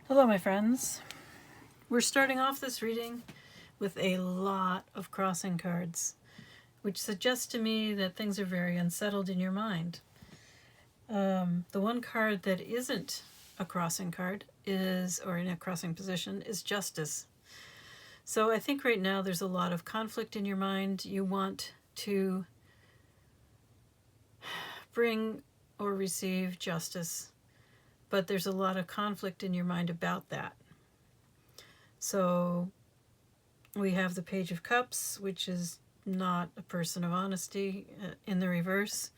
Hello, my friends. We're starting off this reading with a lot of crossing cards, which suggests to me that things are very unsettled in your mind. The one card that isn't a crossing card or in a crossing position, is Justice. So I think right now there's a lot of conflict in your mind. You want to bring or receive justice, but there's a lot of conflict in your mind about that. So we have the Page of Cups, which is not a person of honesty, in the reverse.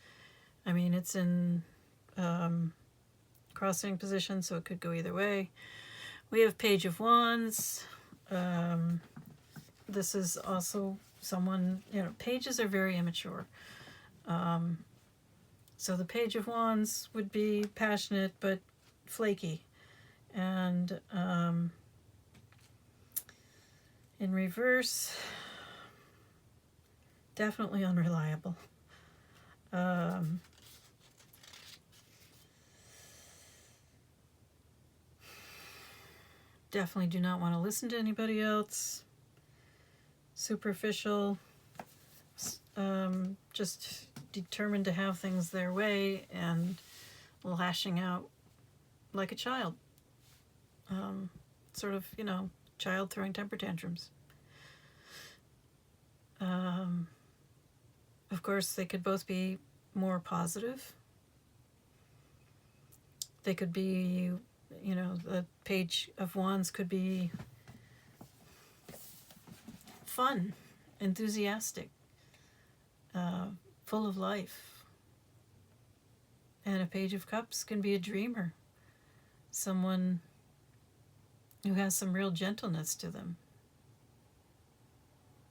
I mean, it's in crossing position, so it could go either way. We have Page of Wands. This is also someone, pages are very immature. So the Page of Wands would be passionate but flaky. And in reverse, definitely unreliable. Definitely do not want to listen to anybody else. Superficial. Just determined to have things their way and lashing out like a child. Sort of, child throwing temper tantrums. Of course, they could both be more positive. They could be, the Page of Wands could be fun, enthusiastic, full of life. And a Page of Cups can be a dreamer, someone who has some real gentleness to them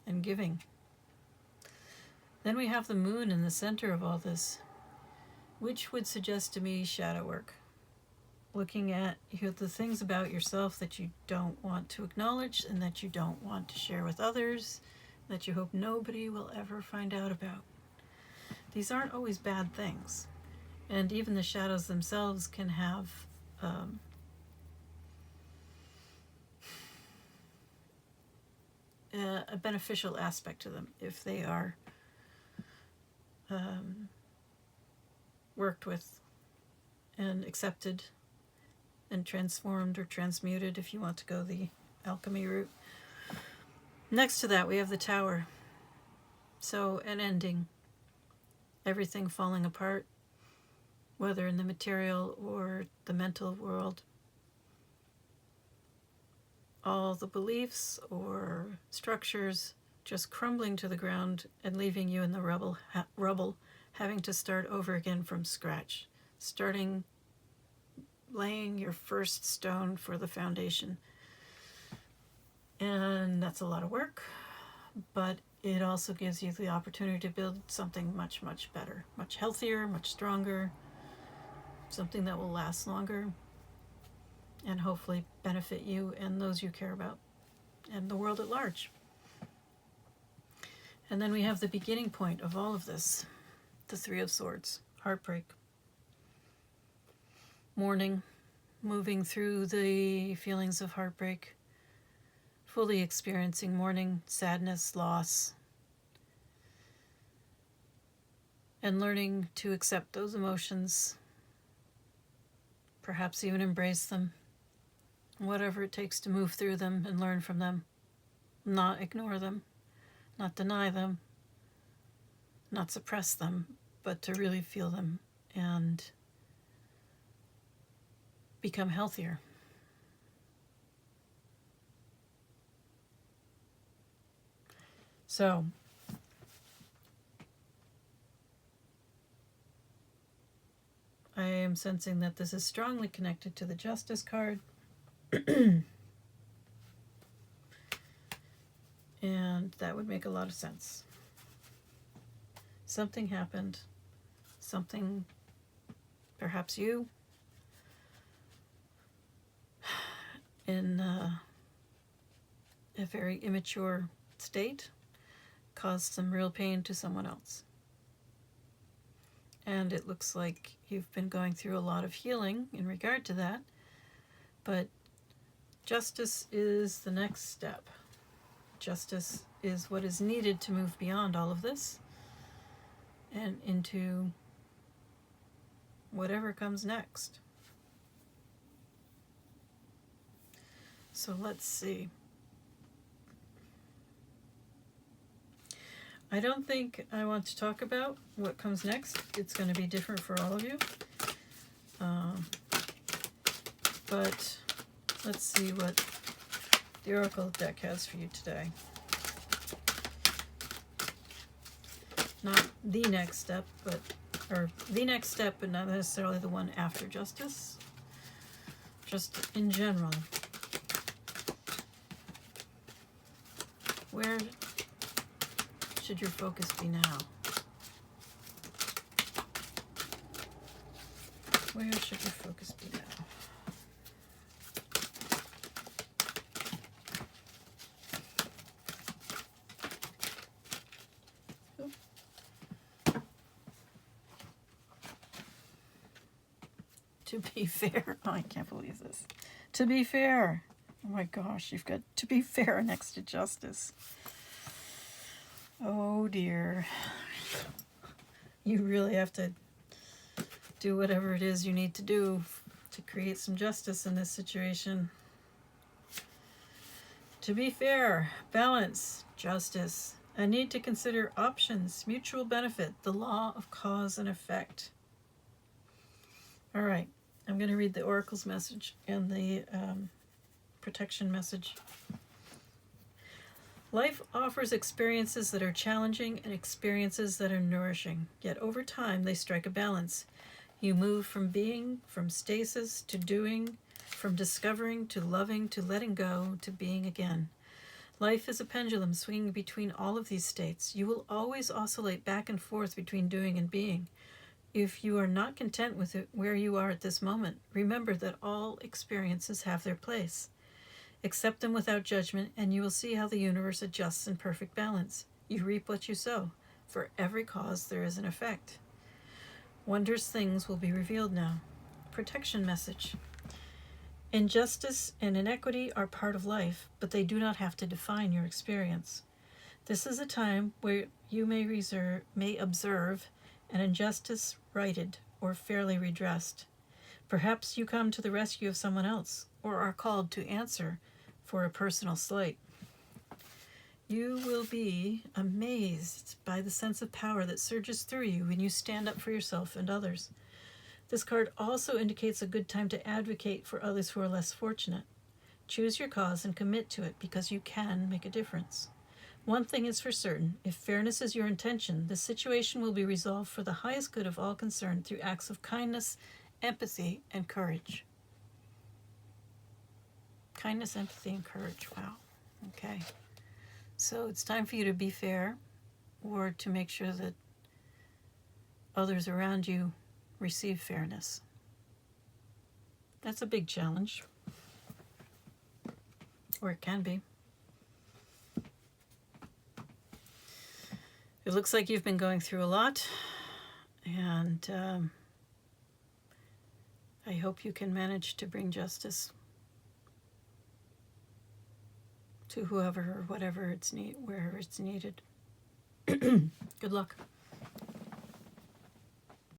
and giving. Then we have the Moon in the center of all this, which would suggest to me shadow work. Looking at the things about yourself that you don't want to acknowledge and that you don't want to share with others, that you hope nobody will ever find out about. These aren't always bad things. And even the shadows themselves can have a beneficial aspect to them if they are worked with and accepted and transformed or transmuted, if you want to go the alchemy route. Next to that, we have the Tower. So an ending. Everything falling apart, whether in the material or the mental world. All the beliefs or structures just crumbling to the ground and leaving you in the rubble, having to start over again from scratch. Laying your first stone for the foundation. And that's a lot of work, but it also gives you the opportunity to build something much, much better, much healthier, much stronger, something that will last longer and hopefully benefit you and those you care about and the world at large. And then we have the beginning point of all of this, the Three of Swords, heartbreak. Mourning, moving through the feelings of heartbreak, fully experiencing mourning, sadness, loss, and learning to accept those emotions, perhaps even embrace them, whatever it takes to move through them and learn from them, not ignore them, not deny them, not suppress them, but to really feel them and become healthier. So, I am sensing that this is strongly connected to the Justice card. And that would make a lot of sense. Something happened. Something, perhaps you, in a very immature state, caused some real pain to someone else. And it looks like you've been going through a lot of healing in regard to that, but Justice is the next step. Justice is what is needed to move beyond all of this and into whatever comes next. So let's see. I don't think I want to talk about what comes next. It's going to be different for all of you. But let's see what the Oracle deck has for you today. Not the next step, but, or the next step, but not necessarily the one after Justice. Just in general. Where should your focus be now? Where should your focus be now? To be fair, oh, I can't believe this. To be fair, oh my gosh, you've got to be fair next to Justice. Oh dear. You really have to do whatever it is you need to do to create some justice in this situation. To be fair, balance, justice. A need to consider options, mutual benefit, the law of cause and effect. All right, I'm going to read the Oracle's message and the protection message. Life offers experiences that are challenging and experiences that are nourishing, yet over time they strike a balance. You move from being, from stasis to doing, from discovering to loving to letting go to being again. Life is a pendulum swinging between all of these states. You will always oscillate back and forth between doing and being. If you are not content with it where you are at this moment, remember that all experiences have their place. Accept them without judgment, and you will see how the universe adjusts in perfect balance. You reap what you sow. For every cause there is an effect. Wondrous things will be revealed now. Protection message. Injustice and inequity are part of life, but they do not have to define your experience. This is a time where you may observe an injustice righted or fairly redressed. Perhaps you come to the rescue of someone else, or are called to answer for a personal slight. You will be amazed by the sense of power that surges through you when you stand up for yourself and others. This card also indicates a good time to advocate for others who are less fortunate. Choose your cause and commit to it because you can make a difference. One thing is for certain, if fairness is your intention, the situation will be resolved for the highest good of all concerned through acts of kindness, empathy, and courage. Kindness, empathy, and courage. Wow. Okay. So it's time for you to be fair, or to make sure that others around you receive fairness. That's a big challenge. Or it can be. It looks like you've been going through a lot, and I hope you can manage to bring justice to whoever or whatever wherever it's needed. Good luck.